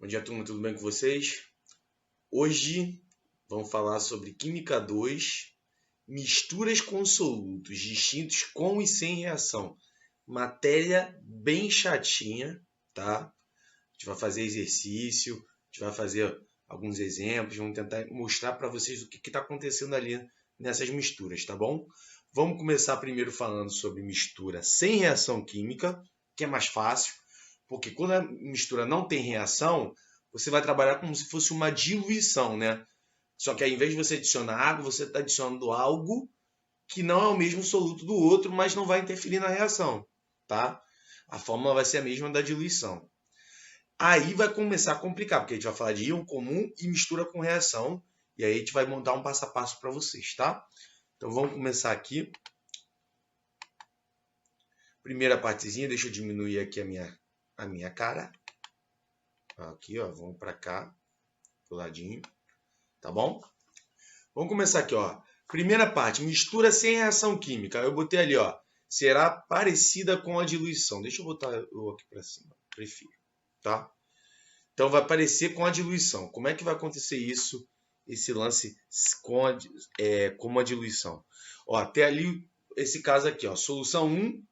Bom dia, turma, tudo bem com vocês? Hoje vamos falar sobre Química 2, misturas com solutos distintos com e sem reação. Matéria bem chatinha, tá? A gente vai fazer exercício, a gente vai fazer alguns exemplos, vamos tentar mostrar para vocês o que está acontecendo ali nessas misturas, tá bom? Vamos começar primeiro falando sobre mistura sem reação química, que é mais fácil. Porque quando a mistura não tem reação, você vai trabalhar como se fosse uma diluição, né? Só que ao invés de você adicionar água, você está adicionando algo que não é o mesmo soluto do outro, mas não vai interferir na reação, tá? A fórmula vai ser a mesma da diluição. Aí vai começar a complicar, porque a gente vai falar de íon comum e mistura com reação, e aí a gente vai montar um passo a passo para vocês, tá? Então vamos começar aqui. Primeira partezinha, deixa eu diminuir aqui a minha cara. Aqui, ó, vamos para cá, pro ladinho, tá bom? Vamos começar aqui, ó. Primeira parte, mistura sem reação química. Eu botei ali, ó, será parecida com a diluição. Deixa eu botar eu aqui para cima, prefiro, tá? Então vai parecer com a diluição. Como é que vai acontecer isso, esse lance como a diluição? Ó, até ali, esse caso aqui, ó, solução 1,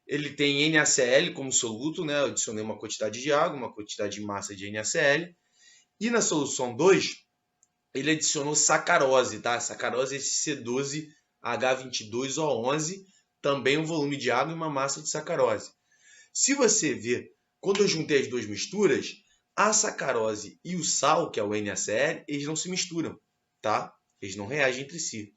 ele tem NaCl como soluto, né? Eu adicionei uma quantidade de água, uma quantidade de massa de NaCl. E na solução 2, ele adicionou sacarose, tá? Sacarose é esse C12H22O11, também um volume de água e uma massa de sacarose. Se você ver, quando eu juntei as duas misturas, a sacarose e o sal, que é o NaCl, eles não se misturam, tá? Eles não reagem entre si.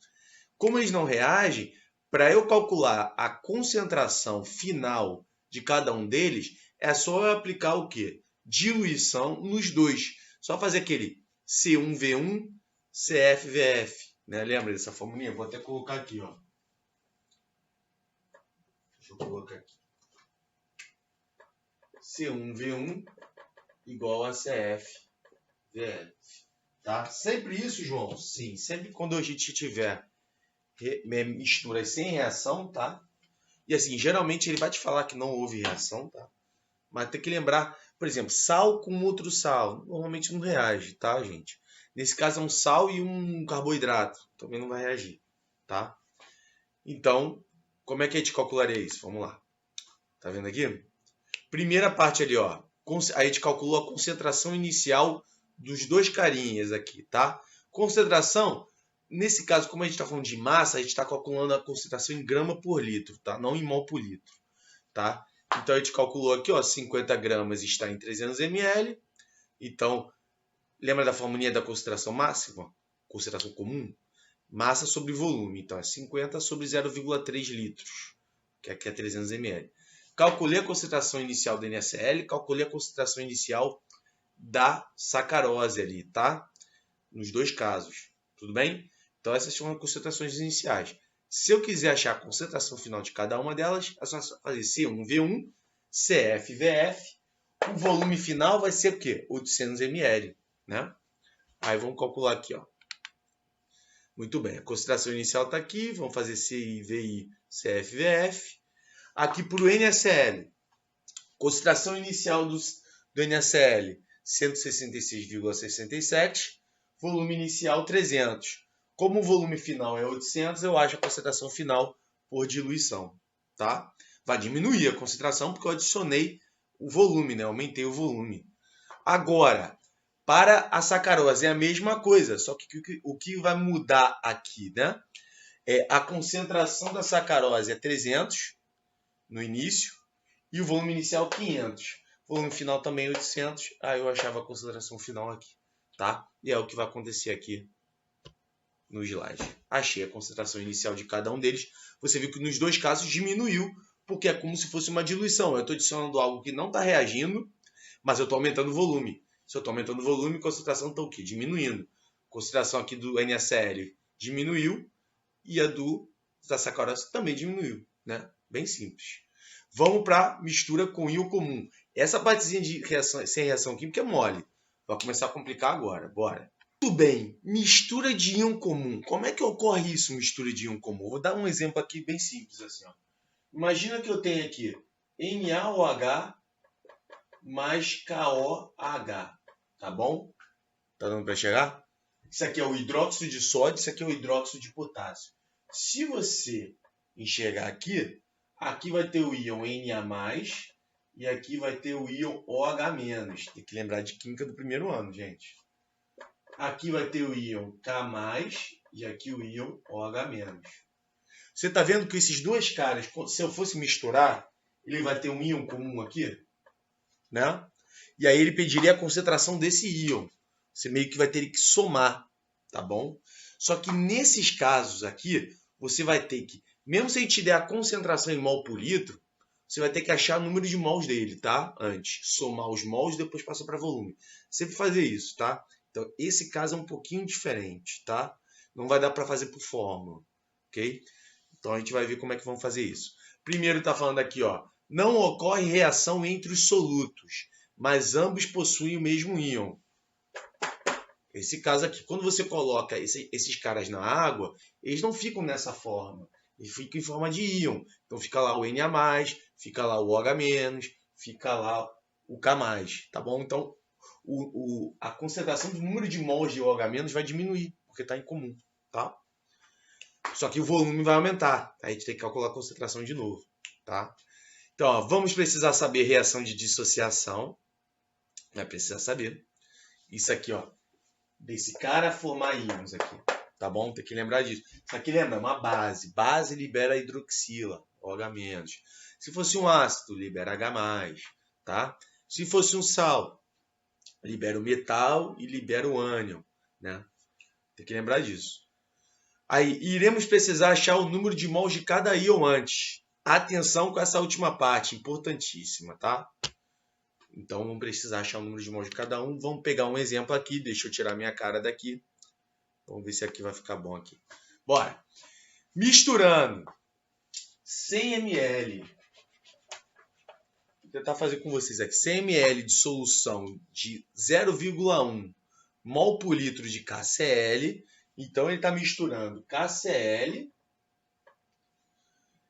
Como eles não reagem, para eu calcular a concentração final de cada um deles, é só eu aplicar o quê? Diluição nos dois. Só fazer aquele C1V1, CFVF. Né? Lembra dessa formulinha? Vou até colocar aqui, ó. Deixa eu colocar aqui. C1V1 igual a CFVF. Tá? Sempre isso, João? Sim, sempre quando a gente tiver misturas sem reação, tá? E assim, geralmente ele vai te falar que não houve reação, tá? Mas tem que lembrar, por exemplo, sal com outro sal. Normalmente não reage, tá, gente? Nesse caso é um sal e um carboidrato. Também não vai reagir, tá? Então, como é que a gente calcularia isso? Vamos lá. Tá vendo aqui? Primeira parte ali, ó. A gente calculou a concentração inicial dos dois carinhas aqui, tá? Concentração, nesse caso, como a gente está falando de massa, a gente está calculando a concentração em grama por litro, tá? Não em mol por litro, tá? Então a gente calculou aqui, ó, 50 gramas está em 300 ml. Então, lembra da formulinha da concentração máxima? Concentração comum? Massa sobre volume. Então, é 50 sobre 0,3 litros, que aqui é 300 ml. Calculei a concentração inicial da NaCl, calculei a concentração inicial da sacarose ali, tá? Nos dois casos, tudo bem? Então, essas são as concentrações iniciais. Se eu quiser achar a concentração final de cada uma delas, é só fazer C1V1, CFVF. O volume final vai ser o quê? 800 ml, né? Aí vamos calcular aqui, ó. Muito bem, a concentração inicial está aqui. Vamos fazer CIVI, CFVF. Aqui para o NaCl, concentração inicial do NaCl, 166,67. Volume inicial, 300. Como o volume final é 800, eu acho a concentração final por diluição, tá? Vai diminuir a concentração porque eu adicionei o volume, né? Aumentei o volume. Agora, para a sacarose é a mesma coisa, só que o que vai mudar aqui, né? A concentração da sacarose é 300 no início e o volume inicial 500. O volume final também 800. Aí eu achava a concentração final aqui, tá? E é o que vai acontecer aqui no slide. Achei a concentração inicial de cada um deles. Você viu que nos dois casos diminuiu, porque é como se fosse uma diluição. Eu estou adicionando algo que não está reagindo, mas eu estou aumentando o volume. Se eu estou aumentando o volume, a concentração está o quê? Diminuindo. A concentração aqui do NaCl diminuiu e a da sacarose também diminuiu, né? Bem simples. Vamos para mistura com íon comum. Essa partezinha de reação, sem reação química é mole. Vai começar a complicar agora. Bora. Muito bem, mistura de íon comum. Como é que ocorre isso, mistura de íon comum? Vou dar um exemplo aqui bem simples assim, ó. Imagina que eu tenho aqui NaOH mais KOH. Tá bom? Tá dando para chegar? Isso aqui é o hidróxido de sódio, isso aqui é o hidróxido de potássio. Se você enxergar aqui, aqui vai ter o íon Na+, e aqui vai ter o íon OH-. Tem que lembrar de química do primeiro ano, gente. Aqui vai ter o íon K+, e aqui o íon OH-. Você está vendo que esses dois caras, se eu fosse misturar, ele vai ter um íon comum aqui, né? E aí ele pediria a concentração desse íon. Você meio que vai ter que somar, tá bom? Só que nesses casos aqui, você vai ter que, mesmo se ele te der a concentração em mol por litro, você vai ter que achar o número de mols dele, tá? Antes, somar os mols e depois passar para volume. Sempre fazer isso, tá? Então, esse caso é um pouquinho diferente, tá? Não vai dar para fazer por fórmula, ok? Então, a gente vai ver como é que vamos fazer isso. Primeiro está falando aqui, ó, não ocorre reação entre os solutos, mas ambos possuem o mesmo íon. Esse caso aqui, quando você coloca esses caras na água, eles não ficam nessa forma. Eles ficam em forma de íon. Então fica lá o Na+, fica lá o OH-, fica lá o K+, tá bom? Então a concentração do número de mols de OH- vai diminuir, porque está em comum, tá? Só que o volume vai aumentar. Aí a gente tem que calcular a concentração de novo, tá? Então, ó, vamos precisar saber reação de dissociação. Vai precisar saber. Isso aqui, ó. Desse cara formar íons aqui, tá bom? Tem que lembrar disso. Isso aqui lembra, uma base. Base libera hidroxila, OH-. Se fosse um ácido, libera H+, tá? Se fosse um sal, libera o metal e libera o ânion, né? Tem que lembrar disso. Aí, iremos precisar achar o número de mols de cada íon antes. Atenção com essa última parte, importantíssima, tá? Então, vamos precisar achar o número de mols de cada um. Vamos pegar um exemplo aqui. Deixa eu tirar minha cara daqui. Vamos ver se aqui vai ficar bom aqui. Bora. Misturando 100 ml. Vou tentar fazer com vocês aqui. 100 ml de solução de 0,1 mol por litro de KCl. Então, ele está misturando KCl.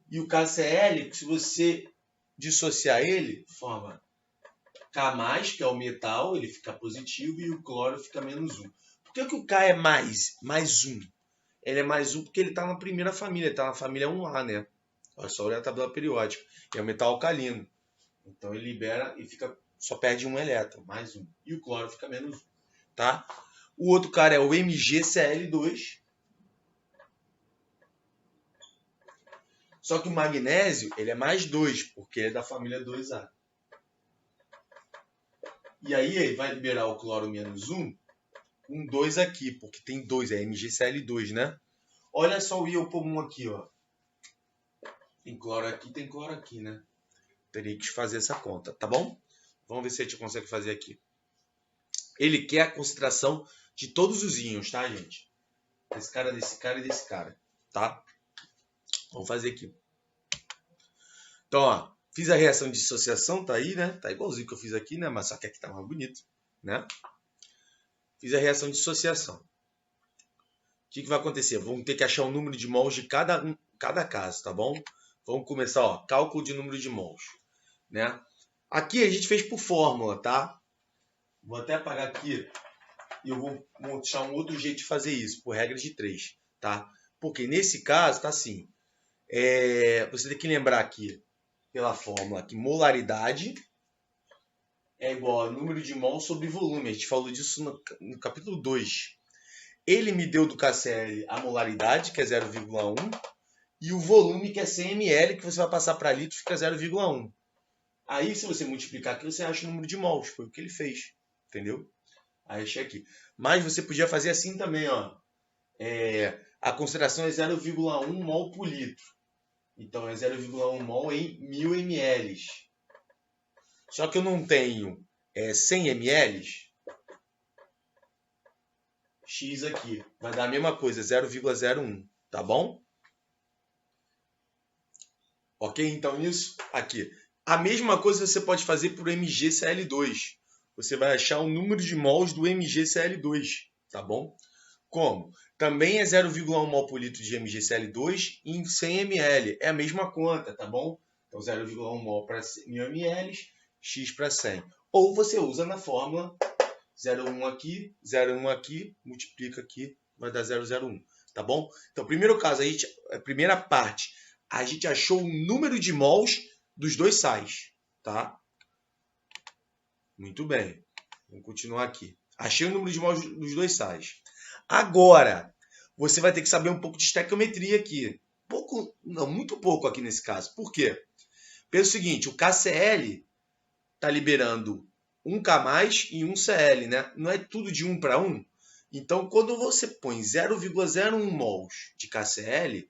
E o KCl, se você dissociar ele, forma K+, que é o metal, ele fica positivo, e o cloro fica -1. Por que o K é mais 1? Ele é mais 1 porque ele está na primeira família, ele está na família 1A, né? É só olhar a tabela periódica. É um metal alcalino. Então ele libera e só perde um elétron, mais 1. E o cloro fica -1, tá? O outro cara é o MgCl2. Só que o magnésio, ele é mais 2, porque ele é da família 2A. E aí ele vai liberar o cloro -1, um 2 aqui, porque tem 2, é MgCl2, né? Olha só o íon comum aqui, ó. Tem cloro aqui, né? Teria que fazer essa conta, tá bom? Vamos ver se a gente consegue fazer aqui. Ele quer a concentração de todos os íons, tá, gente? Desse cara e desse cara, tá? Vamos fazer aqui. Então, ó, fiz a reação de dissociação, tá aí, né? Tá igualzinho que eu fiz aqui, né? Mas só que aqui tá mais bonito, né? Fiz a reação de dissociação. O que vai acontecer? Vamos ter que achar o número de mols de cada caso, tá bom? Vamos começar, ó, cálculo de número de mols, né? Aqui a gente fez por fórmula, tá? Vou até apagar aqui e eu vou mostrar um outro jeito de fazer isso, por regra de 3, tá? Porque nesse caso tá assim, você tem que lembrar aqui, pela fórmula, que molaridade é igual a número de mols sobre volume. A gente falou disso no capítulo 2. Ele me deu do KCl a molaridade, que é 0,1, e o volume, que é 100 ml, que você vai passar para litro, fica 0,1. Aí, se você multiplicar aqui, você acha o número de mols. Foi o que ele fez, entendeu? Aí, achei aqui. Mas você podia fazer assim também, ó. A concentração é 0,1 mol por litro. Então, é 0,1 mol em 1000 ml. Só que eu não tenho 100 ml. X aqui. Vai dar a mesma coisa, 0,01. Tá bom? Ok? Então, isso aqui. A mesma coisa você pode fazer por MgCl2. Você vai achar o número de mols do MgCl2. Tá bom? Como? Também é 0,1 mol por litro de MgCl2 em 100 ml. É a mesma conta, tá bom? Então, 0,1 mol para 1000 ml, X para 100. Ou você usa na fórmula 0,1 aqui, 0,1 aqui, multiplica aqui, vai dar 0,01, tá bom? Então, primeiro caso, a primeira parte, a gente achou o número de mols dos dois sais, tá? Muito bem. Vamos continuar aqui. Achei o número de mols dos dois sais. Agora, você vai ter que saber um pouco de estequiometria aqui. Pouco, não, muito pouco aqui nesse caso. Por quê? Pelo seguinte, o KCl está liberando 1K+, e 1Cl, né? Não é tudo de 1 para 1? Então, quando você põe 0,01 mols de KCl,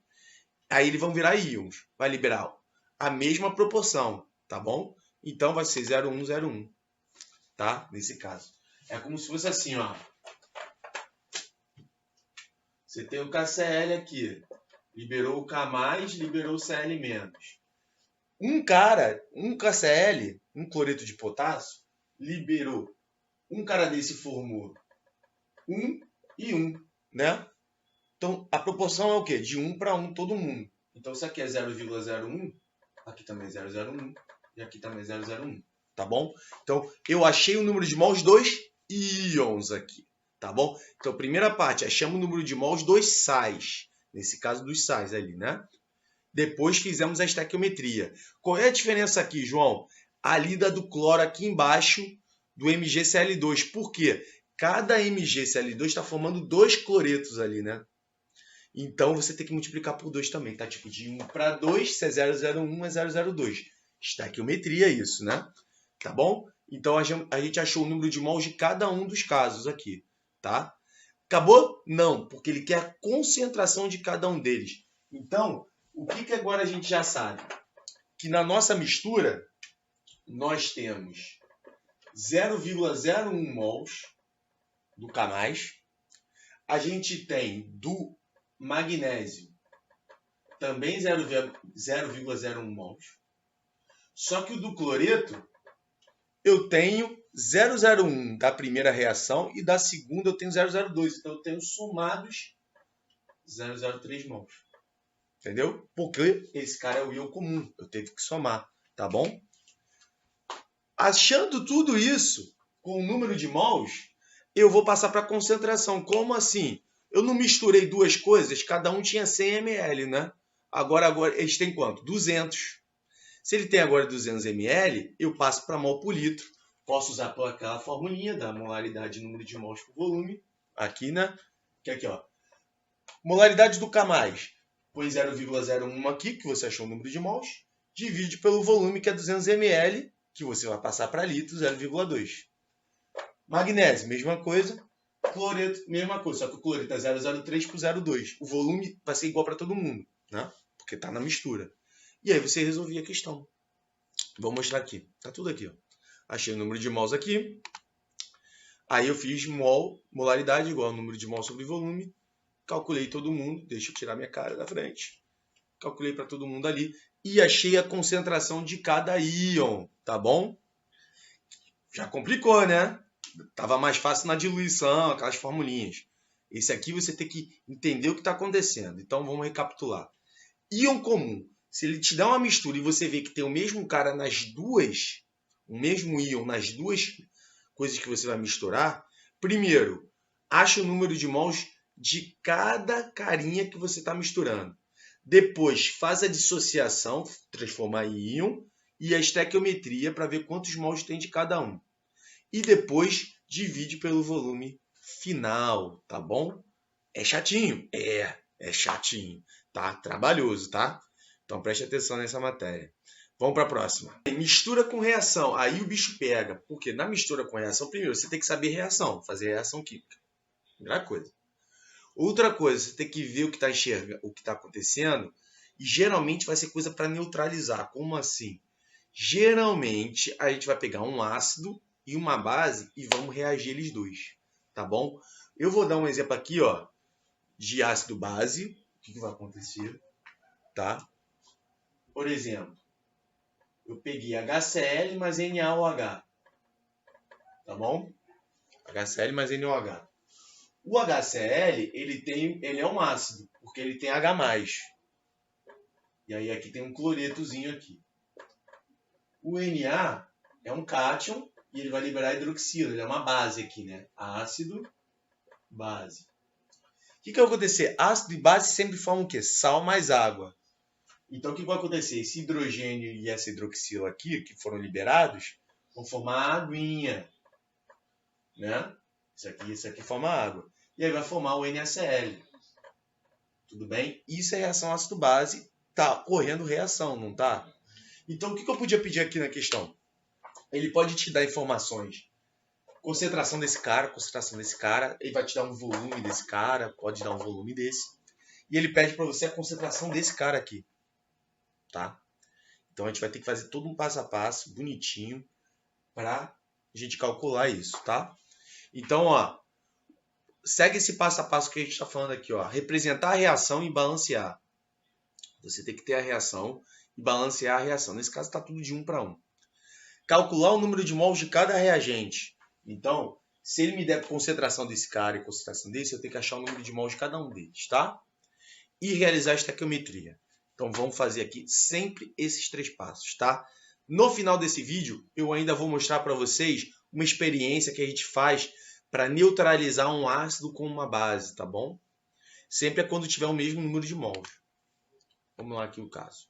aí eles vão virar íons. Vai liberar a mesma proporção, tá bom? Então, vai ser 0,1, 0,1, tá? Nesse caso. É como se fosse assim, ó. Você tem o KCl aqui. Liberou o K+, liberou o Cl-. Um KCl, um cloreto de potássio, liberou. Um cara desse formou 1 e 1, né? Então, a proporção é o quê? De 1 para 1 todo mundo. Então, isso aqui é 0,01, aqui também é 0,01 e aqui também é 0,01, tá bom? Então, eu achei o número de mols dos íons aqui, tá bom? Então, primeira parte, achamos o número de mols dos sais, nesse caso dos sais ali, né? Depois fizemos a estequiometria. Qual é a diferença aqui, João? A lida do cloro aqui embaixo do MgCl2. Por quê? Cada MgCl2 está formando 2 cloretos ali, né? Então, você tem que multiplicar por 2 também, tá? Tipo, de 1 para 2, se é 0,01, é 0,02. Estequiometria isso, né? Tá bom? Então, a gente achou o número de mols de cada um dos casos aqui, tá? Acabou? Não, porque ele quer a concentração de cada um deles. Então, o que agora a gente já sabe? Que na nossa mistura, nós temos 0,01 mols do K+. A gente tem do magnésio também 0,01 mols. Só que o do cloreto, eu tenho 0,01 da primeira reação e da segunda eu tenho 0,02. Então, eu tenho somados 0,03 mols. Entendeu? Porque esse cara é o íon comum. Eu tenho que somar, tá bom? Achando tudo isso com o número de mols, eu vou passar para a concentração. Como assim? Eu não misturei duas coisas, cada um tinha 100 ml, né? Agora eles têm quanto? 200. Se ele tem agora 200 ml, eu passo para mol por litro. Posso usar aquela formulinha da molaridade número de mols por volume. Aqui, né? Que é aqui, ó. Molaridade do K+. Põe 0,01 aqui, que você achou o número de mols. Divide pelo volume, que é 200 ml, que você vai passar para litro, 0,2. Magnésio, mesma coisa. Cloreto, mesma coisa. Só que o cloreto é 0,03 por 0,2. O volume vai ser igual para todo mundo, né? Porque está na mistura. E aí você resolvia a questão. Vou mostrar aqui. Tá tudo aqui, ó. Achei o número de mols aqui. Aí eu fiz molaridade igual ao número de mols sobre volume. Calculei todo mundo. Deixa eu tirar minha cara da frente. Calculei para todo mundo ali. E achei a concentração de cada íon. Tá bom? Já complicou, né? Tava mais fácil na diluição, aquelas formulinhas. Esse aqui você tem que entender o que está acontecendo. Então vamos recapitular. Íon comum. Se ele te dá uma mistura e você vê que tem o mesmo cara nas duas, o mesmo íon nas duas coisas que você vai misturar, primeiro, acha o número de mols de cada carinha que você está misturando. Depois, faz a dissociação, transformar em íon, e a estequiometria para ver quantos mols tem de cada um. E depois, divide pelo volume final, tá bom? É chatinho? É chatinho, tá? Trabalhoso, tá? Então preste atenção nessa matéria. Vamos para a próxima. Mistura com reação. Aí o bicho pega. Porque na mistura com reação, primeiro, você tem que saber reação, fazer reação química. Primeira coisa. Outra coisa, você tem que ver o que está enxergando, o que está acontecendo. E geralmente vai ser coisa para neutralizar. Como assim? Geralmente a gente vai pegar um ácido e uma base e vamos reagir eles dois. Tá bom? Eu vou dar um exemplo aqui, ó, de ácido base. O que vai acontecer? Tá? Por exemplo, eu peguei HCl mais NaOH. Tá bom? HCl mais NaOH. O HCl, ele é um ácido, porque ele tem H+. E aí aqui tem um cloretozinho aqui. O Na é um cátion, e ele vai liberar hidroxila. Ele é uma base aqui, né? Ácido, base. O que vai acontecer? Ácido e base sempre formam o quê? Sal mais água. Então, o que vai acontecer? Esse hidrogênio e essa hidroxila aqui, que foram liberados, vão formar aguinha, né? Isso aqui forma água. E aí vai formar o NaCl. Tudo bem? Isso é reação ácido-base. Tá correndo reação, não tá? Então, o que eu podia pedir aqui na questão? Ele pode te dar informações. Concentração desse cara, ele vai te dar um volume desse cara, pode dar um volume desse. E ele pede para você a concentração desse cara aqui. Tá? Então a gente vai ter que fazer todo um passo a passo, bonitinho, para a gente calcular isso, tá? Então, ó, segue esse passo a passo que a gente está falando aqui, ó. Representar a reação e balancear. Você tem que ter a reação e balancear a reação. Nesse caso está tudo de 1 para 1. Calcular o número de mols de cada reagente. Então, se ele me der a concentração desse cara e a concentração desse, eu tenho que achar o número de mols de cada um deles, tá? E realizar a estequiometria. Então, vamos fazer aqui sempre esses 3 passos, tá? No final desse vídeo, eu ainda vou mostrar para vocês uma experiência que a gente faz para neutralizar um ácido com uma base, tá bom? Sempre é quando tiver o mesmo número de mols. Vamos lá aqui o caso.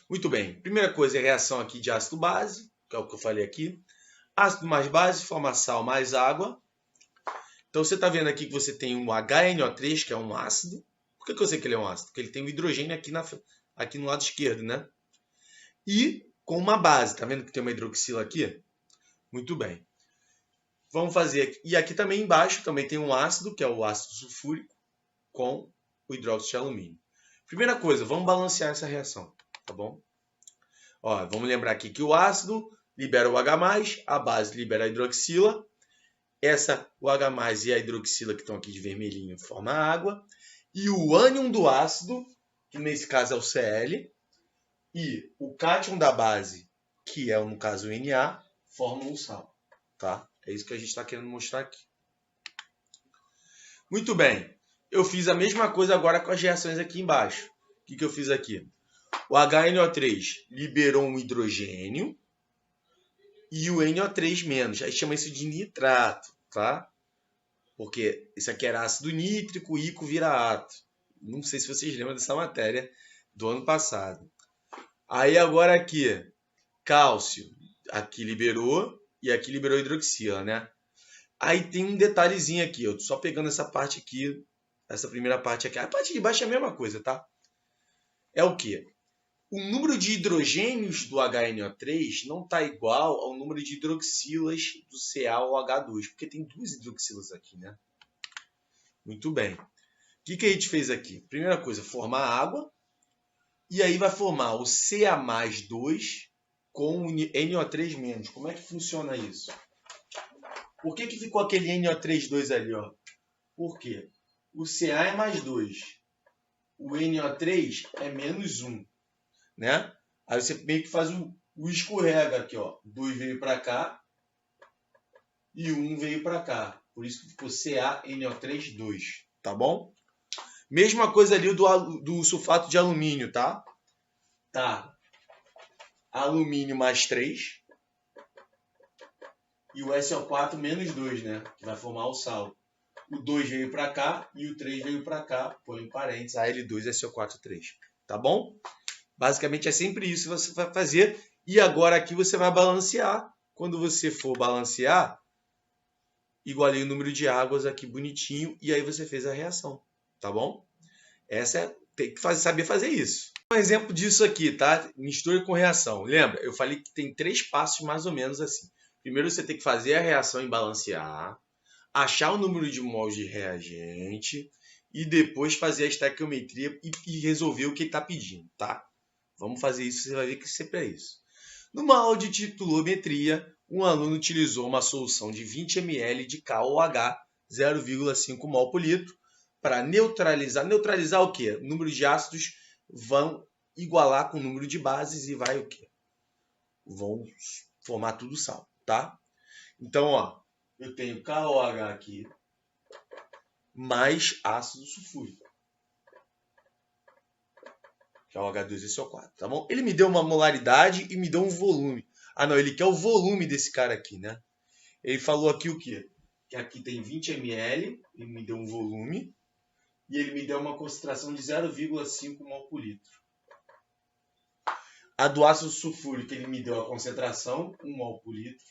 Muito bem. Primeira coisa é a reação aqui de ácido-base, que é o que eu falei aqui. Ácido mais base forma sal mais água. Então, você está vendo aqui que você tem um HNO3, que é um ácido. Por que eu sei que ele é um ácido? Porque ele tem um hidrogênio aqui no lado esquerdo, né? E com uma base. Tá vendo que tem uma hidroxila aqui? Muito bem. Vamos fazer aqui. E aqui também embaixo também tem um ácido, que é o ácido sulfúrico, com o hidróxido de alumínio. Primeira coisa, vamos balancear essa reação, tá bom? Ó, vamos lembrar aqui que o ácido libera o H+, a base libera a hidroxila. O H+ e a hidroxila que estão aqui de vermelhinho formam a água. E o ânion do ácido, que nesse caso é o Cl, e o cátion da base, que é no caso o Na, formam o sal. Tá? É isso que a gente está querendo mostrar aqui. Muito bem. Eu fiz a mesma coisa agora com as reações aqui embaixo. O que eu fiz aqui? O HNO3 liberou um hidrogênio e o NO3-. Aí chama isso de nitrato, tá? Porque isso aqui era ácido nítrico, Ico vira ato. Não sei se vocês lembram dessa matéria do ano passado. Aí agora aqui, cálcio, aqui liberou e aqui liberou hidroxila, né? Aí tem um detalhezinho aqui, eu tô só pegando essa parte aqui, essa primeira parte aqui. A parte de baixo é a mesma coisa, tá? É o quê? O número de hidrogênios do HNO3 não está igual ao número de hidroxilas do Ca ou H2, porque tem 2 hidroxilas aqui, né? Muito bem. O que a gente fez aqui? Primeira coisa, formar água, e aí vai formar o Ca+2 com o NO3-. Como é que funciona isso? Por que ficou aquele NO3 ali, ó? Por quê? O Ca é mais 2, o NO3 é menos 1. Né? Aí você meio que faz o escorrega aqui, ó. 2 veio para cá e 1 veio para cá. Por isso que ficou CaNO3, 2. Tá bom? Mesma coisa ali do sulfato de alumínio, tá? Tá. Alumínio mais 3 e o SO4 menos 2, né? Que vai formar o sal. O 2 veio para cá e o 3 veio para cá. Põe em parênteses Al2SO4, 3. Tá bom? Basicamente é sempre isso que você vai fazer. E agora aqui você vai balancear. Quando você for balancear, igualei o número de águas aqui bonitinho. E aí você fez a reação. Tá bom? Tem que saber fazer isso. Um exemplo disso aqui, tá? Mistura com reação. Lembra? Eu falei que tem 3 passos mais ou menos assim. Primeiro você tem que fazer a reação e balancear. Achar o número de mols de reagente. E depois fazer a estequiometria e resolver o que ele está pedindo, tá? Vamos fazer isso, você vai ver que sempre é isso. Numa aula de titulometria, um aluno utilizou uma solução de 20 ml de KOH, 0,5 mol por litro, para neutralizar. Neutralizar o quê? O número de ácidos vão igualar com o número de bases e vai o quê? Vão formar tudo sal, tá? Então, ó, eu tenho KOH aqui, mais ácido sulfúrico, que é o H2SO4, tá bom? Ele me deu uma molaridade e me deu um volume. Ah, não, ele quer o volume desse cara aqui, né? Ele falou aqui o quê? Que aqui tem 20 ml, ele me deu um volume, e ele me deu uma concentração de 0,5 mol por litro. A do ácido sulfúrico, ele me deu a concentração, 1 mol por litro.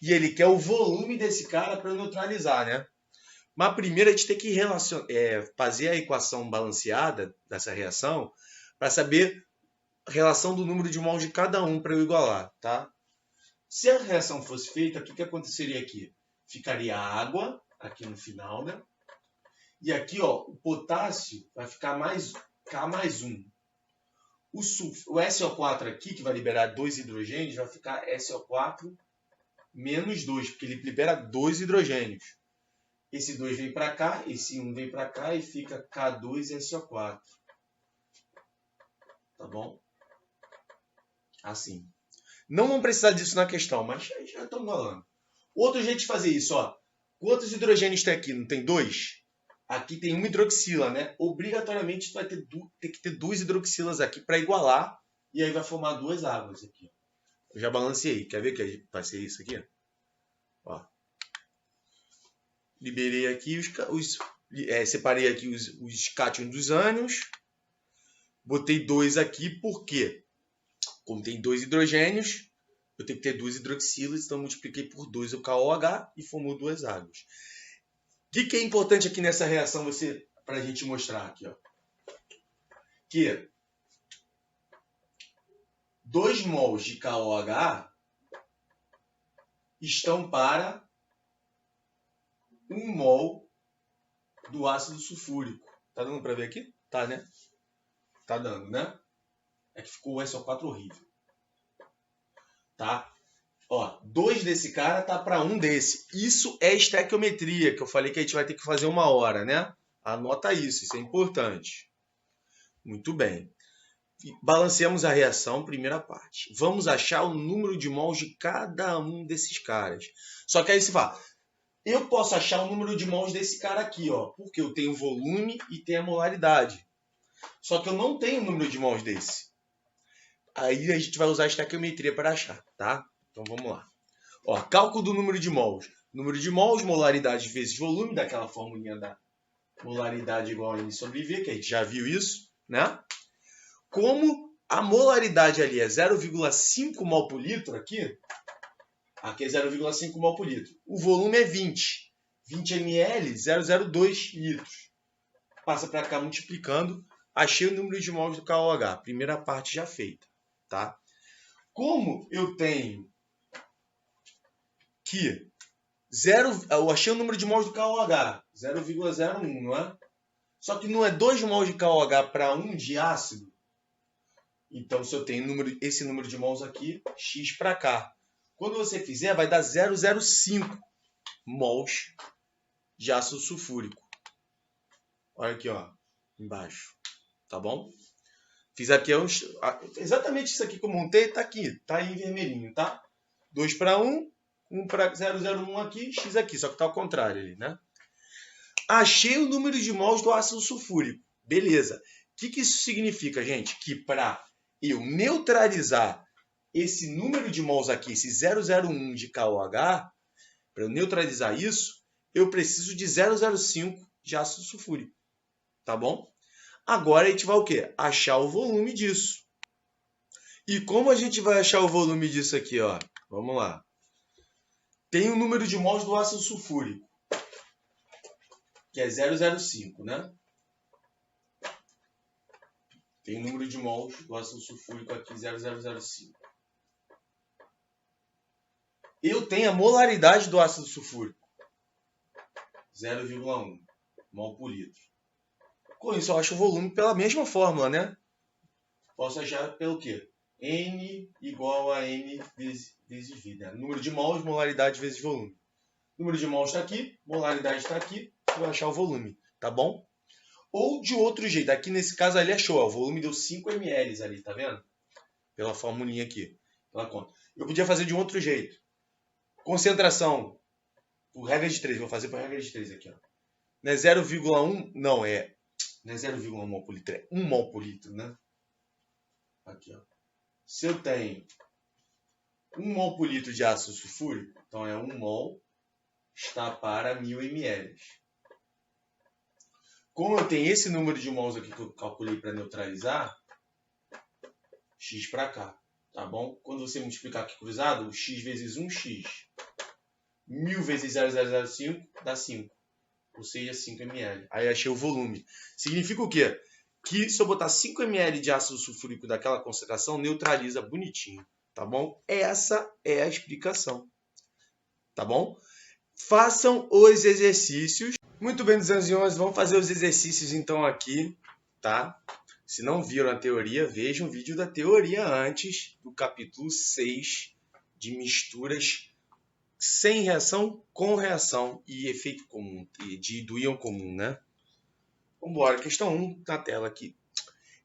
E ele quer o volume desse cara para neutralizar, né? Mas primeiro a gente tem que fazer a equação balanceada dessa reação para saber a relação do número de mols de cada um para eu igualar, tá? Se a reação fosse feita, o que aconteceria aqui? Ficaria água aqui no final, né? E aqui, ó, o potássio vai ficar mais K mais 1. O SO4 aqui, que vai liberar 2 hidrogênios, vai ficar SO4 menos 2, porque ele libera 2 hidrogênios. Esse 2 vem para cá, esse 1 vem para cá e fica K2SO4. Tá bom? Assim. Não vamos precisar disso na questão, mas já estamos falando. Outro jeito de fazer isso, ó. Quantos hidrogênios tem aqui? Não tem 2? Aqui tem uma hidroxila, né? Obrigatoriamente vai ter que ter 2 hidroxilas aqui para igualar. E aí vai formar 2 águas aqui. Eu já balanceei. Quer ver que vai ser isso aqui? Ó. Liberei aqui separei aqui os cátions dos ânions. Botei 2 aqui, por quê? Como tem 2 hidrogênios, eu tenho que ter 2 hidroxilas, então multipliquei por 2 o KOH e formou 2 águas. O que é importante aqui nessa reação para a gente mostrar aqui? Ó? Que 2 mols de KOH estão para 1 mol do ácido sulfúrico. Tá dando para ver aqui? Tá, né? Tá dando, né? É que ficou o SO4 horrível. Tá? Ó, 2 desse cara tá para 1 desse. Isso é estequiometria, que eu falei que a gente vai ter que fazer 1 hora, né? Anota isso é importante. Muito bem. Balanceamos a reação, primeira parte. Vamos achar o número de mols de cada um desses caras. Só que aí você fala, eu posso achar o número de mols desse cara aqui, ó, porque eu tenho volume e tenho a molaridade. Só que eu não tenho o número de mols desse. Aí a gente vai usar a estequiometria para achar, tá? Então vamos lá. Ó, cálculo do número de mols. Número de mols, molaridade vezes volume, daquela formulinha da molaridade igual a N sobre V, que a gente já viu isso, né? Como a molaridade ali é 0,5 mol por litro aqui é 0,5 mol por litro. O volume é 20. 20 ml, 0,02 litros. Passa para cá multiplicando. Achei o número de mols do KOH. Primeira parte já feita, tá? Como eu tenho que eu achei o número de mols do KOH, 0,01, não é? Só que não é 2 mols de KOH para 1 de ácido. Então, se eu tenho esse número de mols aqui, X para cá. Quando você fizer, vai dar 0,05 mols de ácido sulfúrico. Olha aqui, ó, embaixo. Tá bom? Fiz aqui exatamente isso aqui que eu montei, tá aqui. Tá aí em vermelhinho, tá? 2 para 1, 1 para 0,01 aqui, X aqui. Só que tá ao contrário ali, né? Achei o número de mols do ácido sulfúrico. Beleza. O que isso significa, gente? Que para eu neutralizar esse número de mols aqui, esse 0,01 de KOH, para eu neutralizar isso, eu preciso de 0,05 de ácido sulfúrico. Tá bom? Agora a gente vai o quê? Achar o volume disso. E como a gente vai achar o volume disso aqui, ó? Vamos lá. Tem o número de mols do ácido sulfúrico, que é 0,05, né? Tem o número de mols do ácido sulfúrico aqui, 0,005. Eu tenho a molaridade do ácido sulfúrico, 0,1 mol por litro. Com isso, eu acho o volume pela mesma fórmula, né? Posso achar pelo quê? N igual a N vezes V. Né? Número de mols, molaridade vezes volume. Número de mols está aqui, molaridade está aqui, eu vou achar o volume, tá bom? Ou de outro jeito, aqui nesse caso ali achou, ó, o volume deu 5 ml ali, tá vendo? Pela formulinha aqui, pela conta. Eu podia fazer de um outro jeito. Concentração, por regra de 3, vou fazer por regra de 3 aqui, ó. Não é 0,1, não é 0,1 mol por litro, é 1 mol por litro, né? Aqui, ó. Se eu tenho 1 mol por litro de ácido sulfúrico, então é 1 mol está para 1000 ml. Como eu tenho esse número de mols aqui que eu calculei para neutralizar, x para cá, tá bom? Quando você multiplicar aqui cruzado, o x vezes 1x, 1000 vezes 0,005 dá 5, ou seja, 5 ml. Aí achei o volume. Significa o quê? Que se eu botar 5 ml de ácido sulfúrico daquela concentração, neutraliza bonitinho, tá bom? Essa é a explicação, tá bom? Façam os exercícios. Muito bem, 211, vamos fazer os exercícios então aqui, tá? Se não viram a teoria, vejam o vídeo da teoria antes do capítulo 6 de misturas sem reação, com reação e efeito comum, do íon comum, né? Vamos embora, questão 1 na tela aqui.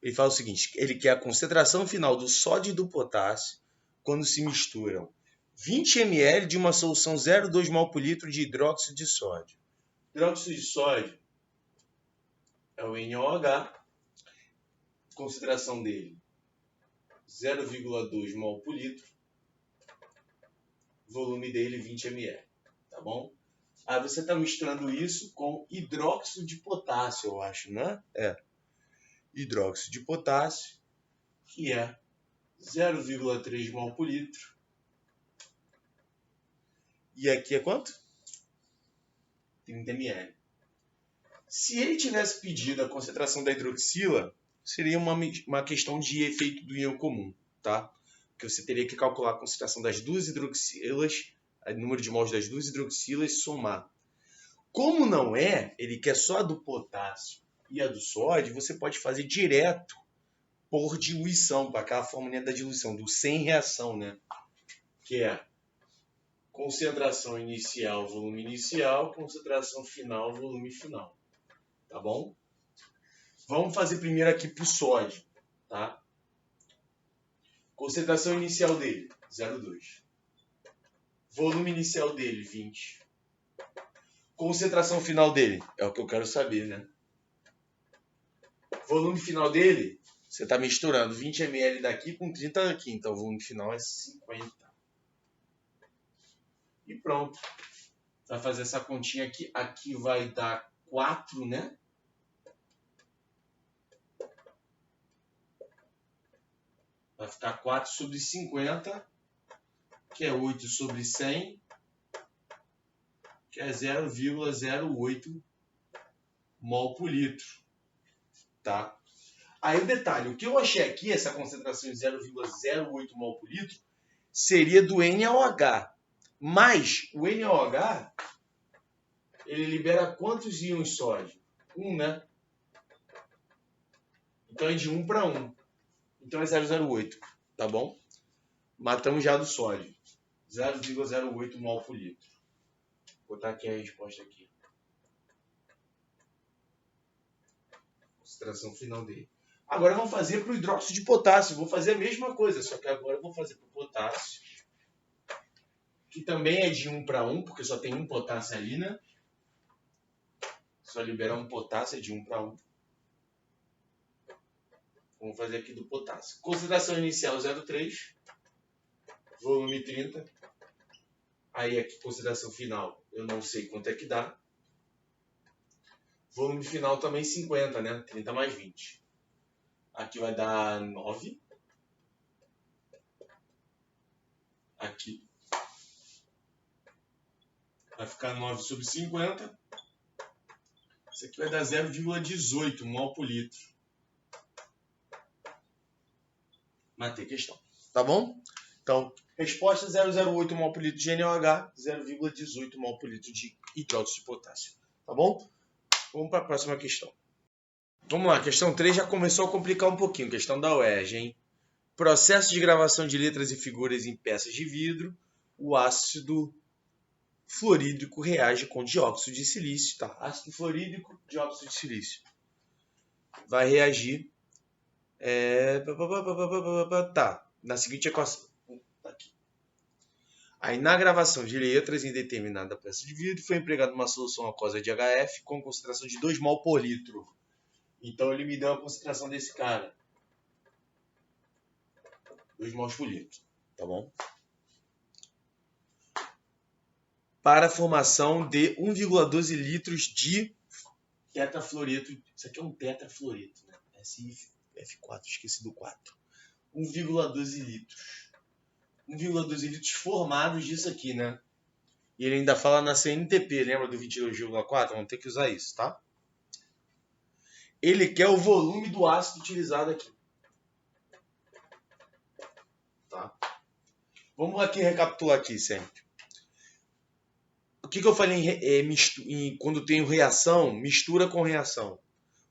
Ele fala o seguinte, ele quer a concentração final do sódio e do potássio quando se misturam 20 ml de uma solução 0,2 mol por litro de hidróxido de sódio. Hidróxido de sódio é o NaOH, concentração dele 0,2 mol por litro, volume dele 20 ml, tá bom? Aí você está misturando isso com hidróxido de potássio, eu acho, né? Hidróxido de potássio, que é 0,3 mol por litro. E aqui é quanto? 30 ml. Se ele tivesse pedido a concentração da hidroxila, seria uma questão de efeito do íon comum, tá? Porque você teria que calcular a concentração das duas hidroxilas, o número de mols das duas hidroxilas e somar. Como não é, ele quer só a do potássio e a do sódio, você pode fazer direto por diluição, para aquela fórmula da diluição, do sem reação, né? Que é concentração inicial, volume inicial, concentração final, volume final. Tá bom? Vamos fazer primeiro aqui para o sódio, tá? Concentração inicial dele, 0,2. Volume inicial dele, 20. Concentração final dele, é o que eu quero saber, né? Volume final dele, você está misturando 20 ml daqui com 30 daqui, então o volume final é 50. E pronto. Vai fazer essa continha aqui. Aqui vai dar 4, né? Vai ficar 4 sobre 50, que é 8 sobre 100, que é 0,08 mol por litro. Tá? Aí o detalhe, o que eu achei aqui, essa concentração de 0,08 mol por litro, seria do NaOH. Mas o NaOH, ele libera quantos íons sódio? 1, né? Então é de 1 para 1. Então é 0,08, tá bom? Matamos já do sódio. 0,08 mol por litro. Vou botar aqui a resposta aqui. Concentração final dele. Agora vamos fazer para o hidróxido de potássio. Vou fazer a mesma coisa, só que agora eu vou fazer para o potássio. Que também é de 1 para 1, porque só tem um potássio ali, né? Só liberar um potássio é de 1 para 1. Vamos fazer aqui do potássio. Concentração inicial 0,3. Volume 30. Aí aqui, concentração final, eu não sei quanto é que dá. Volume final também 50, né? 30 mais 20. Aqui vai dar 9. Aqui vai ficar 9 sobre 50. Isso aqui vai dar 0,18 mol por litro. Matei a questão. Tá bom? Então, resposta 0,08 mol por litro de NaOH, 0,18 mol por litro de hidróxido de potássio. Tá bom? Vamos para a próxima questão. Vamos lá, questão 3 já começou a complicar um pouquinho. Questão da UERJ, hein? Processo de gravação de letras e figuras em peças de vidro. O ácido fluorídrico reage com dióxido de silício. Tá, ácido fluorídrico, dióxido de silício. Vai reagir na seguinte equação. Tá aqui. Aí, na gravação de letras em determinada peça de vidro, foi empregada uma solução aquosa de HF com concentração de 2 mol por litro. Então, ele me deu a concentração desse cara. 2 mols por litro, tá bom? para a formação de 1,12 litros de tetrafluoreto. Isso aqui é um tetrafluoreto, né? SiF4, esqueci do 4. 1,12 litros. 1,12 litros formados disso aqui, né? E ele ainda fala na CNTP, lembra do 22,4? Vamos ter que usar isso, tá? Ele quer o volume do ácido utilizado aqui. Tá? Vamos aqui recapitular aqui sempre. O que eu falei quando tenho reação, mistura com reação?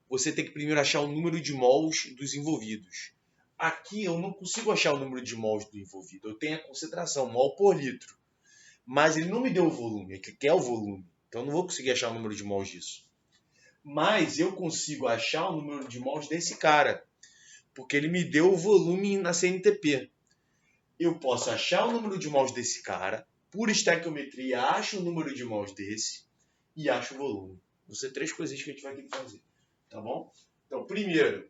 Você tem que primeiro achar o número de mols dos envolvidos. Aqui eu não consigo achar o número de mols do envolvido. Eu tenho a concentração, mol por litro. Mas ele não me deu o volume, ele quer o volume. Então eu não vou conseguir achar o número de mols disso. Mas eu consigo achar o número de mols desse cara. Porque ele me deu o volume na CNTP. Eu posso achar o número de mols desse cara. Por estequiometria, acho o número de mols desse. E acho o volume. Vão ser 3 coisinhas que a gente vai ter que fazer. Tá bom? Então, primeiro,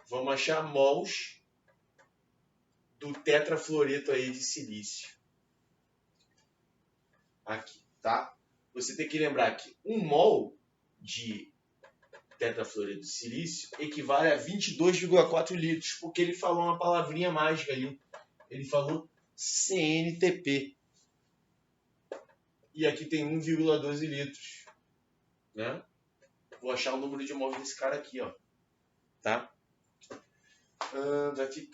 vamos achar mols do tetrafluoreto aí de silício. Aqui, tá? Você tem que lembrar que 1 mol de tetrafluoreto de silício equivale a 22,4 litros, porque ele falou uma palavrinha mágica ali. Ele falou CNTP. E aqui tem 1,12 litros. Né? Vou achar o número de mols desse cara aqui, ó. Tá?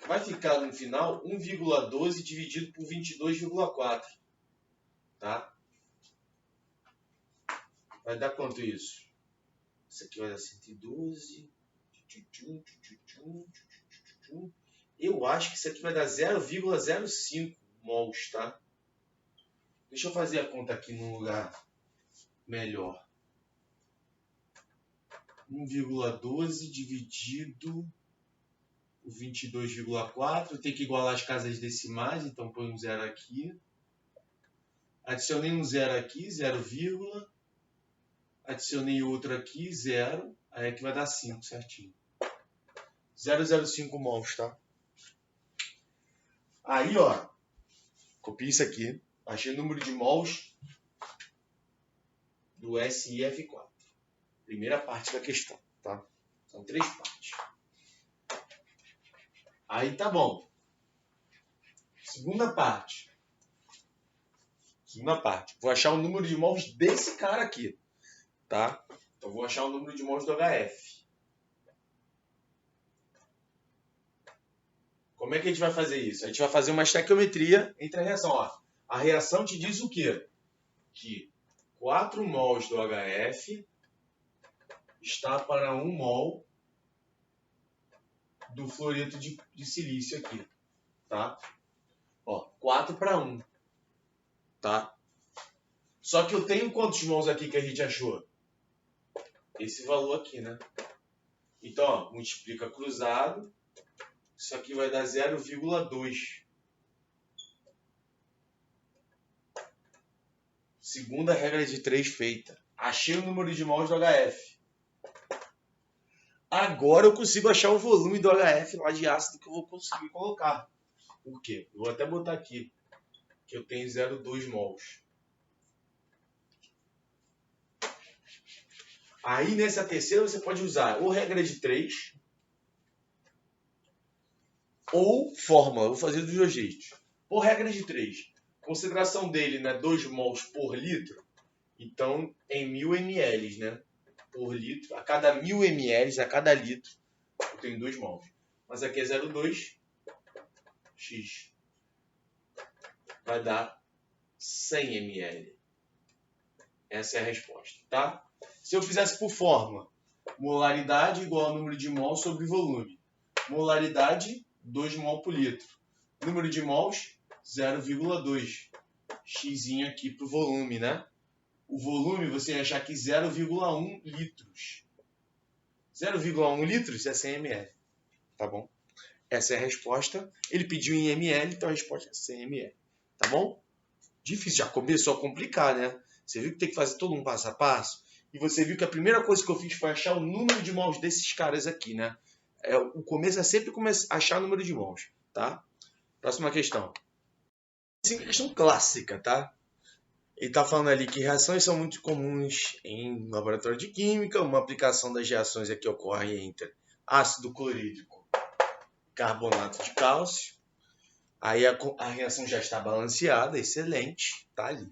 Vai ficar no final 1,12 dividido por 22,4. Tá? Vai dar quanto isso? Isso aqui vai dar 112. Eu acho que isso aqui vai dar 0,05 mols, tá? Deixa eu fazer a conta aqui num lugar melhor. 1,12 dividido por 22,4. Tem que igualar as casas decimais, então põe um zero aqui. Adicionei um zero aqui, 0, adicionei outro aqui, 0. Aí aqui vai dar 5 certinho. 0,05 mols, tá? Aí, ó, copiei isso aqui. Achei o número de mols do SiF4. Primeira parte da questão, tá? São 3 partes. Aí tá bom. Segunda parte. Vou achar o número de mols desse cara aqui, tá? Então vou achar o número de mols do HF. Como é que a gente vai fazer isso? A gente vai fazer uma estequiometria entre a reação. Ó, a reação te diz o quê? Que 4 mols do HF está para 1 mol do fluoreto de silício aqui, tá? Ó, 4 para 1, tá? Só que eu tenho quantos mols aqui que a gente achou? Esse valor aqui, né? Então, ó, multiplica cruzado. Isso aqui vai dar 0,2. Segunda regra de 3 feita. Achei o número de mols do HF. Agora eu consigo achar o volume do HF lá de ácido que eu vou conseguir colocar. Por quê? Eu vou até botar aqui que eu tenho 0,2 mols. Aí nessa terceira você pode usar ou regra de 3 ou fórmula. Vou fazer dos dois jeitos. Ou regra de 3. Concentração dele, né, 2 mols por litro. Então, em 1000 ml, né? Por litro. A cada 1000 ml, a cada litro, eu tenho 2 mols. Mas aqui é 0,2 x. Vai dar 100 ml. Essa é a resposta, tá? Se eu fizesse por fórmula, molaridade igual ao número de mol sobre volume. Molaridade, 2 mol por litro. Número de mols, 0,2. X aqui para o volume, né? O volume você vai achar aqui 0,1 litros. 0,1 litros é 100 ml. Tá bom? Essa é a resposta. Ele pediu em ml, então a resposta é 100 ml. Tá bom? Difícil, já começou a complicar, né? Você viu que tem que fazer todo um passo a passo? E você viu que a primeira coisa que eu fiz foi achar o número de mols desses caras aqui, né? O começo é sempre achar o número de mols, tá? Próxima questão. Essa é uma questão clássica, tá? Ele está falando ali que reações são muito comuns em laboratório de química. Uma aplicação das reações aqui ocorre entre ácido clorídrico e carbonato de cálcio. Aí a reação já está balanceada, excelente, tá ali.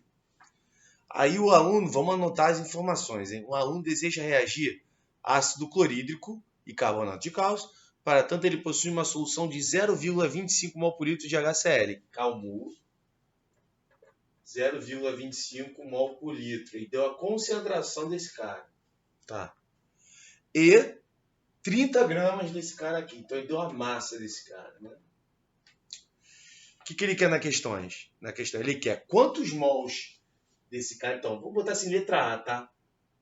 Aí o aluno, vamos anotar as informações, hein? O aluno deseja reagir ácido clorídrico e carbonato de cálcio, para tanto ele possui uma solução de 0,25 mol por litro de HCl. Calmou. 0,25 mol por litro. E deu a concentração desse cara. Tá. E 30 gramas desse cara aqui. Então ele deu a massa desse cara, né? O que ele quer na questão? Ele quer quantos mols desse cara. Então, vou botar assim, letra A, tá?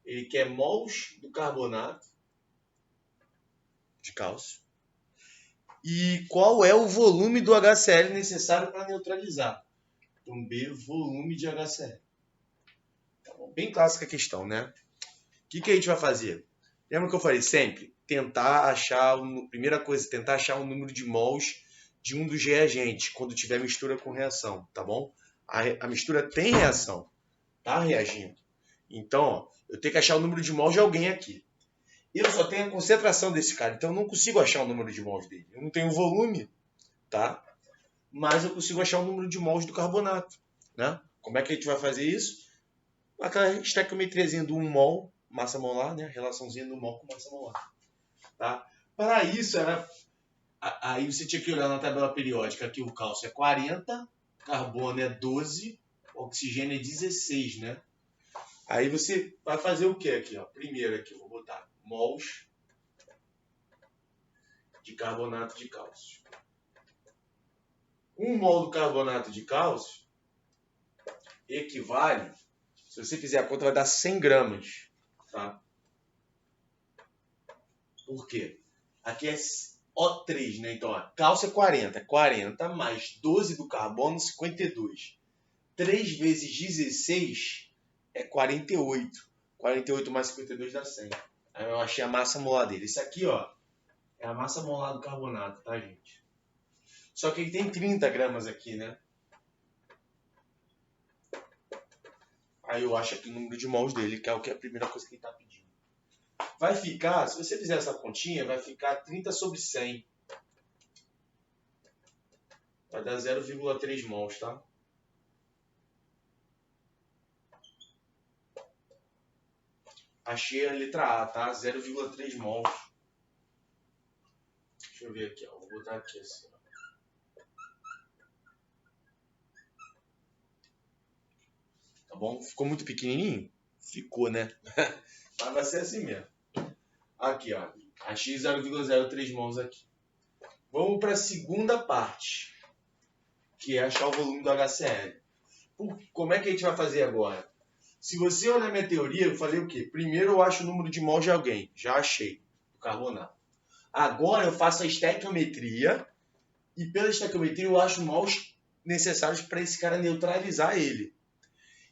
Ele quer mols do carbonato de cálcio. E qual é o volume do HCl necessário para neutralizar? Então, B, volume de HCl. Tá bom? Bem clássica a questão, né? O que a gente vai fazer? Lembra que eu falei sempre? Primeira coisa, tentar achar o número de mols de um dos reagentes, quando tiver mistura com reação, tá bom? A mistura tem reação, tá reagindo. Então, ó, eu tenho que achar o número de mols de alguém aqui. Eu só tenho a concentração desse cara, então eu não consigo achar o número de mols dele. Eu não tenho o volume, tá? Mas eu consigo achar o número de mols do carbonato, né? Como é que a gente vai fazer isso? Aquela estequiometriazinha do 1 mol, massa molar, né? Relaçãozinha do mol com massa molar, tá? Para isso, aí você tinha que olhar na tabela periódica. Aqui o cálcio é 40, carbono é 12, oxigênio é 16, né? Aí você vai fazer o que aqui, ó? Primeiro aqui, eu vou botar mols de carbonato de cálcio. 1 mol do carbonato de cálcio equivale, se você fizer a conta, vai dar 100 gramas, tá? Por quê? Aqui é O3, né? Então, ó, cálcio é 40. 40 mais 12 do carbono, 52. 3 vezes 16 é 48. 48 mais 52 dá 100. Aí eu achei a massa molar dele. Isso aqui, ó, é a massa molar do carbonato, tá, gente? Só que ele tem 30 gramas aqui, né? Aí eu acho aqui o número de mols dele, que é a primeira coisa que ele está pedindo. Vai ficar, se você fizer essa continha, vai ficar 30 sobre 100. Vai dar 0,3 mols, tá? Achei a letra A, tá? 0,3 mols. Deixa eu ver aqui, ó. Vou botar aqui assim, ó. Tá bom? Ficou muito pequenininho? Ficou, né? Mas vai ser assim mesmo. Aqui, ó. Achei 0,03 mols aqui. Vamos para a segunda parte, que é achar o volume do HCl. Como é que a gente vai fazer agora? Se você olhar minha teoria, eu falei o quê? Primeiro eu acho o número de mols de alguém. Já achei. Do carbonato. Agora eu faço a estequiometria. E pela estequiometria eu acho mols necessários para esse cara neutralizar ele.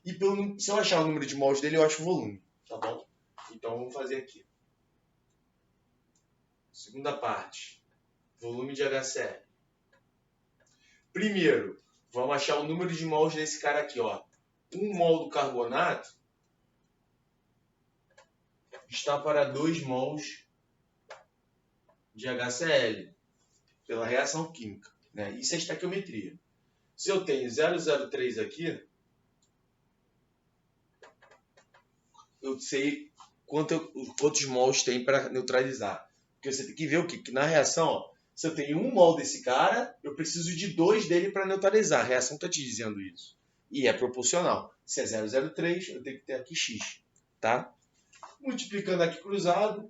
E se eu achar o número de mols dele, eu acho o volume. Tá bom? Então vamos fazer aqui. Segunda parte. Volume de HCl. Primeiro, vamos achar o número de mols desse cara aqui, ó. 1 mol do carbonato está para 2 mols de HCl, pela reação química, né? Isso é estequiometria. Se eu tenho 0,03 aqui, eu sei quantos mols tem para neutralizar. Porque você tem que ver o quê? Que na reação, ó, se eu tenho 1 mol desse cara, eu preciso de 2 dele para neutralizar. A reação está te dizendo isso. E é proporcional. Se é 0,03, eu tenho que ter aqui X. Tá? Multiplicando aqui cruzado,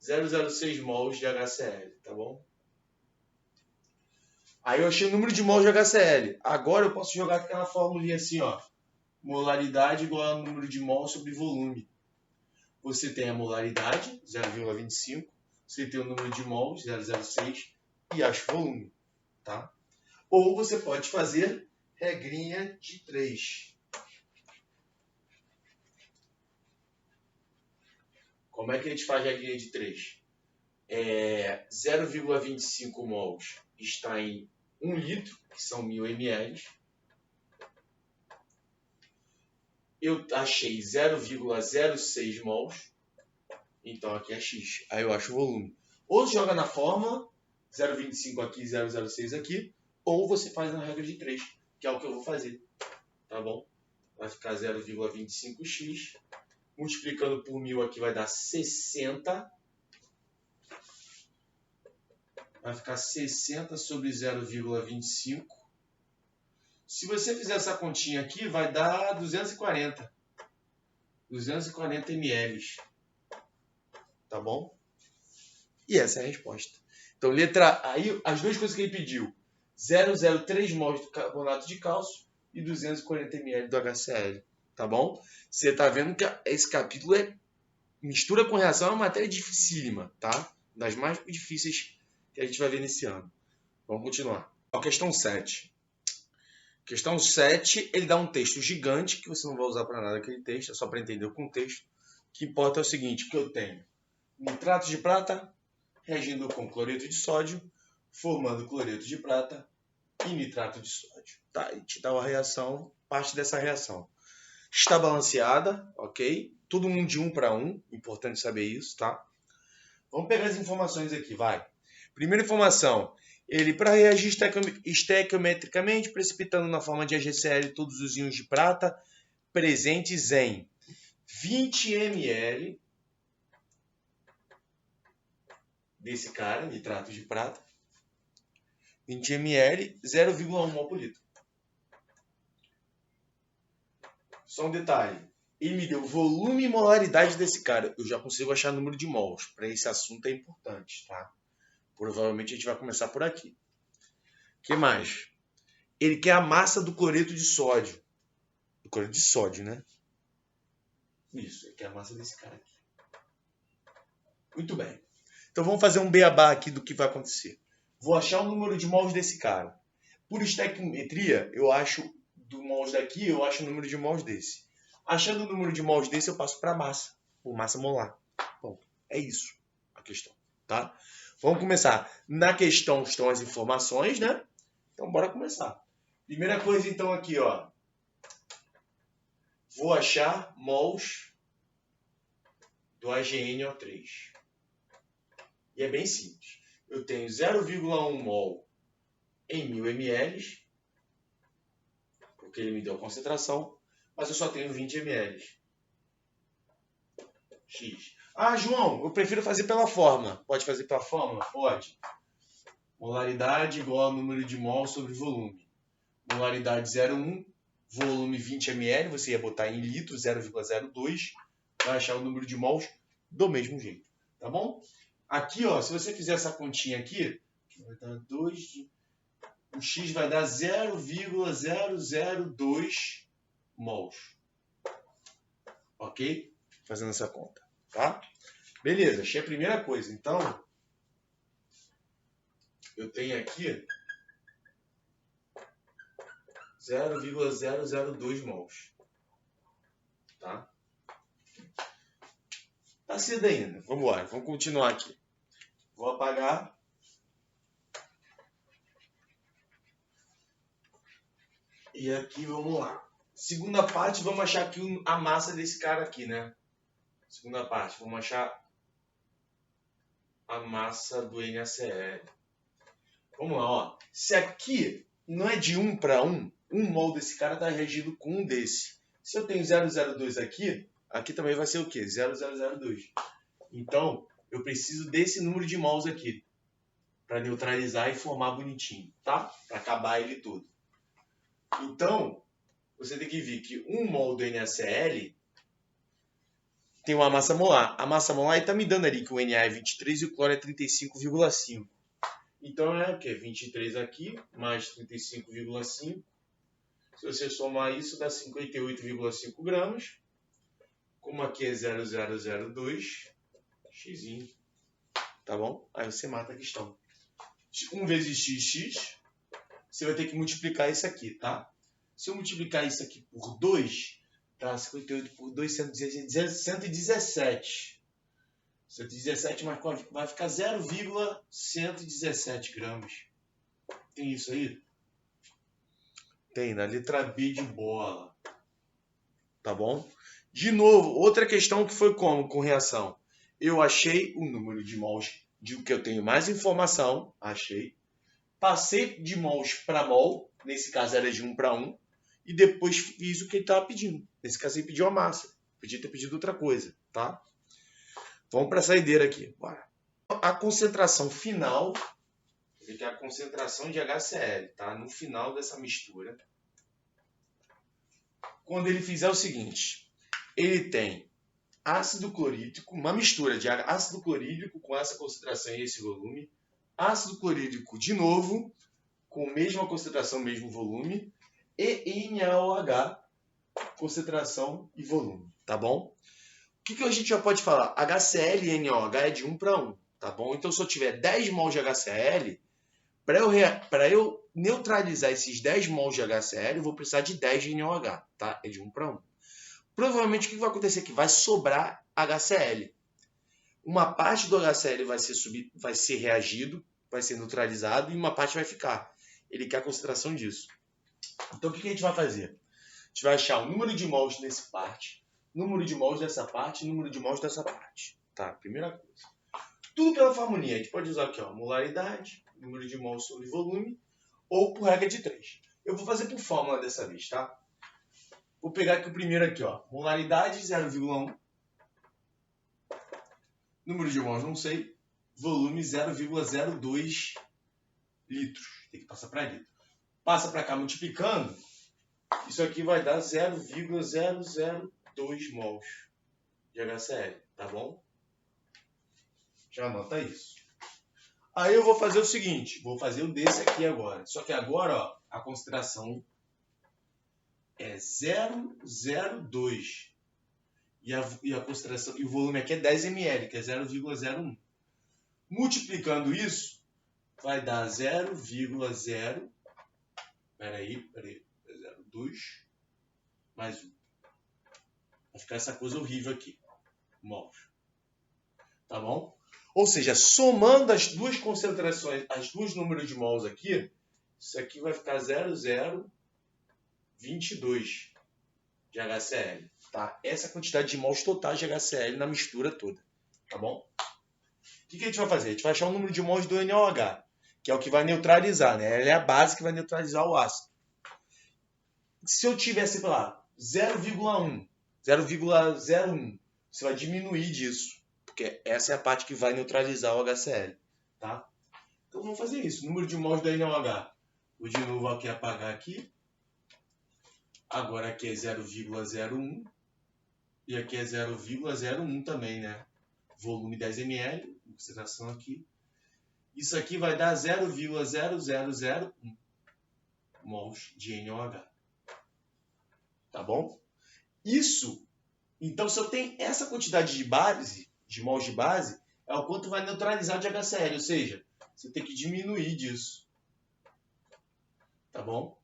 0,06 mols de HCl. Tá bom? Aí eu achei o número de mols de HCl. Agora eu posso jogar aquela formulinha assim, ó. Molaridade igual ao número de mols sobre volume. Você tem a molaridade, 0,25. Você tem o número de mols, 0,06. E acha o volume. Tá? Ou você pode fazer regrinha de 3. Como é que a gente faz regrinha de 3? 0,25 mols está em 1 litro, que são 1000 ml. eu achei 0,06 mols, então aqui é X. Aí eu acho o volume. Ou joga na fórmula, 0,25 aqui, 0,06 aqui, ou você faz na regra de 3, que é o que eu vou fazer, tá bom? Vai ficar 0,25x, multiplicando por 1000 aqui vai dar 60. Vai ficar 60 sobre 0,25. Se você fizer essa continha aqui, vai dar 240. 240 ml. Tá bom? E essa é a resposta. Então, letra aí, as duas coisas que ele pediu. 0,03 mols de carbonato de cálcio e 240 ml do HCl. Tá bom? Você tá vendo que esse capítulo é mistura com reação, é uma matéria dificílima, tá? Das mais difíceis que a gente vai ver nesse ano. Vamos continuar. A questão 7. Questão 7, ele dá um texto gigante, que você não vai usar para nada aquele texto, é só para entender o contexto. O que importa é o seguinte, que eu tenho nitrato de prata reagindo com cloreto de sódio, formando cloreto de prata e nitrato de sódio. Tá, e te dá uma reação, parte dessa reação. Está balanceada, ok? Todo mundo de 1 para 1, importante saber isso, tá? Vamos pegar as informações aqui, vai. Primeira informação, ele para reagir estequiometricamente, precipitando na forma de HCl todos os íons de prata presentes em 20 ml desse cara, nitrato de prata, 20 ml, 0,1 mol por litro. Só um detalhe, ele me deu volume e molaridade desse cara. Eu já consigo achar o número de mols. Para esse assunto é importante, tá? Provavelmente a gente vai começar por aqui. O que mais? Ele quer a massa do cloreto de sódio. Do cloreto de sódio, né? Isso, ele quer a massa desse cara aqui. Muito bem. Então vamos fazer um beabá aqui do que vai acontecer. Vou achar o número de mols desse cara. Por estequiometria, eu acho do mols daqui, eu acho o número de mols desse. Achando o número de mols desse, eu passo para massa, por massa molar. Bom, é isso a questão, tá? Vamos começar. Na questão estão as informações, né? Então, bora começar. Primeira coisa, então, aqui, ó. Vou achar mols do AgNO3. E é bem simples. Eu tenho 0,1 mol em 1000 ml, porque ele me deu a concentração, mas eu só tenho 20 ml. X. Ah, João, eu prefiro fazer pela fórmula. Pode fazer pela fórmula? Pode. Molaridade igual ao número de mol sobre volume. Molaridade 0,1, volume 20 ml, você ia botar em litro, 0,02, vai achar o número de mols do mesmo jeito, tá bom? Aqui, ó, se você fizer essa continha aqui, vai dar 2, o X vai dar 0,002 mols. Ok? Fazendo essa conta, tá? Beleza, achei a primeira coisa. Então, eu tenho aqui 0,002 mols. Tá? Tá cedo ainda. Vamos embora, vamos continuar aqui. Vou apagar. E aqui, vamos lá. Segunda parte, vamos achar aqui a massa desse cara aqui, né? Segunda parte, vamos achar a massa do NaCl. Vamos lá, ó. Se aqui não é de 1 para 1, um mol desse cara está reagindo com um desse. Se eu tenho 0,02 aqui, aqui também vai ser o quê? 0,002. Então, eu preciso desse número de mols aqui para neutralizar e formar bonitinho, tá? Para acabar ele todo. Então, você tem que ver que 1 mol do NaCl tem uma massa molar. A massa molar está me dando ali que o Na é 23 e o cloro é 35,5. Então é o que? 23 aqui, mais 35,5. Se você somar isso, dá 58,5 gramas. Como aqui é 0,002, x. Tá bom? Aí você mata a questão. 1 vezes x, você vai ter que multiplicar isso aqui, tá? Se eu multiplicar isso aqui por 2, dá 58 por 2, 117. 117, mas vai ficar 0,117 gramas. Tem isso aí? Tem, na letra B de bola. tá bom? De novo, outra questão que foi como com reação? Eu achei o número de mols de que eu tenho mais informação, achei. Passei de mols para mol, nesse caso era de 1 para 1, e depois fiz o que ele estava pedindo. Nesse caso ele pediu a massa, podia ter pedido outra coisa, tá? Vamos para a saideira aqui, bora. A concentração final, que é a concentração de HCl, tá? No final dessa mistura. Quando ele fizer o seguinte, ele tem ácido clorídrico, uma mistura de ácido clorídrico com essa concentração e esse volume, ácido clorídrico de novo, com a mesma concentração, mesmo volume, e NaOH, concentração e volume, tá bom? O que a gente já pode falar? HCl e NaOH é de 1 para 1, tá bom? Então, se eu tiver 10 mols de HCl, para eu neutralizar esses 10 mols de HCl, eu vou precisar de 10 de NaOH, tá? É de 1 para 1. Provavelmente, o que vai acontecer aqui? Vai sobrar HCl. Uma parte do HCl vai ser reagido, vai ser neutralizado, e uma parte vai ficar. Ele quer a concentração disso. Então, o que a gente vai fazer? A gente vai achar o número de mols nessa parte, número de mols dessa parte e número de mols dessa parte. Tá? Primeira coisa. Tudo pela formulinha. A gente pode usar aqui, ó, molaridade, número de mols sobre volume, ou por regra de 3. Eu vou fazer por fórmula dessa vez, tá? Vou pegar aqui o primeiro aqui, ó. Molaridade 0,1. Número de mols não sei. Volume 0,02 litros. Tem que passar para litro. Passa para cá multiplicando. Isso aqui vai dar 0,002 mols de HCl, tá bom? Já anota isso. Aí eu vou fazer o seguinte, vou fazer o desse aqui agora. Só que agora, ó, a concentração é 0,02. E a concentração, e o volume aqui é 10 ml, que é 0,01. Multiplicando isso, vai dar 0,0. Peraí, 0,2 mais 1. Vai ficar essa coisa horrível aqui. Mols. Tá bom? Ou seja, somando as duas concentrações, as duas números de mols aqui, isso aqui vai ficar 0,022 de HCl. Tá? Essa é a quantidade de mols totais de HCl na mistura toda. Tá bom? O que a gente vai fazer? A gente vai achar o número de mols do NaOH, que é o que vai neutralizar, né? Ela é a base que vai neutralizar o ácido. Se eu tivesse, sei lá, 0,1, 0,01, você vai diminuir disso, porque essa é a parte que vai neutralizar o HCl, tá? Então vamos fazer isso. Número de mols do NaOH. Vou de novo aqui apagar aqui. Agora aqui é 0,01 e aqui é 0,01 também, né? Volume 10 ml, concentração aqui. Isso aqui vai dar 0,0001 mols de NaOH. Tá bom? Isso, então, se eu tenho essa quantidade de base, de mols de base, é o quanto vai neutralizar de HCl, ou seja, você tem que diminuir disso. Tá bom?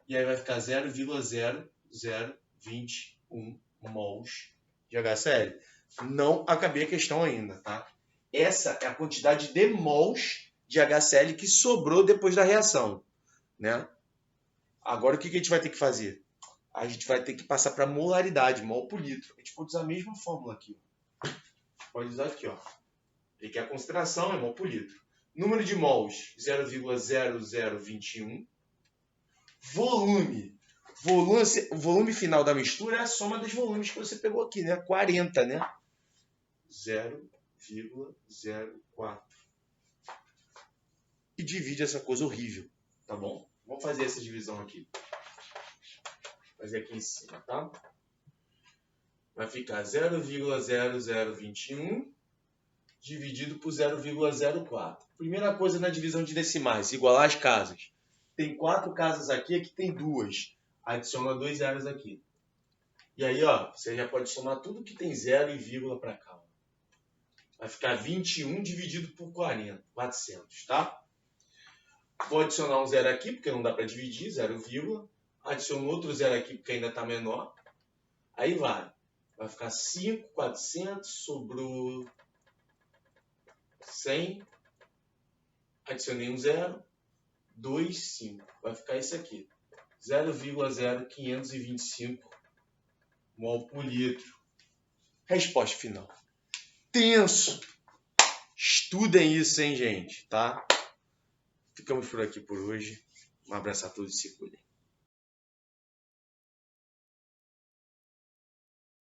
E aí vai ficar 0,0021 mols de HCl. Não acabei a questão ainda, tá? Essa é a quantidade de mols de HCl que sobrou depois da reação, né? Agora, o que a gente vai ter que fazer? A gente vai ter que passar para molaridade, mol por litro. A gente pode usar a mesma fórmula aqui. Pode usar aqui, ó. Ele quer a concentração, é mol por litro. Número de mols, 0,0021. Volume. O volume final da mistura é a soma dos volumes que você pegou aqui, né? 40, né? 0,04. E divide essa coisa horrível, tá bom? Vamos fazer essa divisão aqui. Fazer aqui em cima, tá? Vai ficar 0,0021 dividido por 0,04. Primeira coisa na divisão de decimais, igualar as casas. Tem 4 casas aqui, aqui tem 2. Adiciona 2 zeros aqui. E aí, ó, você já pode somar tudo que tem 0 e vírgula para cá. Ó. Vai ficar 21 dividido por 40, 400, tá? Vou adicionar um zero aqui, porque não dá para dividir, 0, adiciono outro zero aqui, porque ainda está menor. Aí vai ficar 5, 400, sobrou 100. Adicionei um zero, 2, 5. Vai ficar isso aqui, 0,0525 mol por litro. Resposta final. Tenso. Estudem isso, hein, gente, tá? Ficamos por aqui por hoje. Um abraço a todos e se cuidem.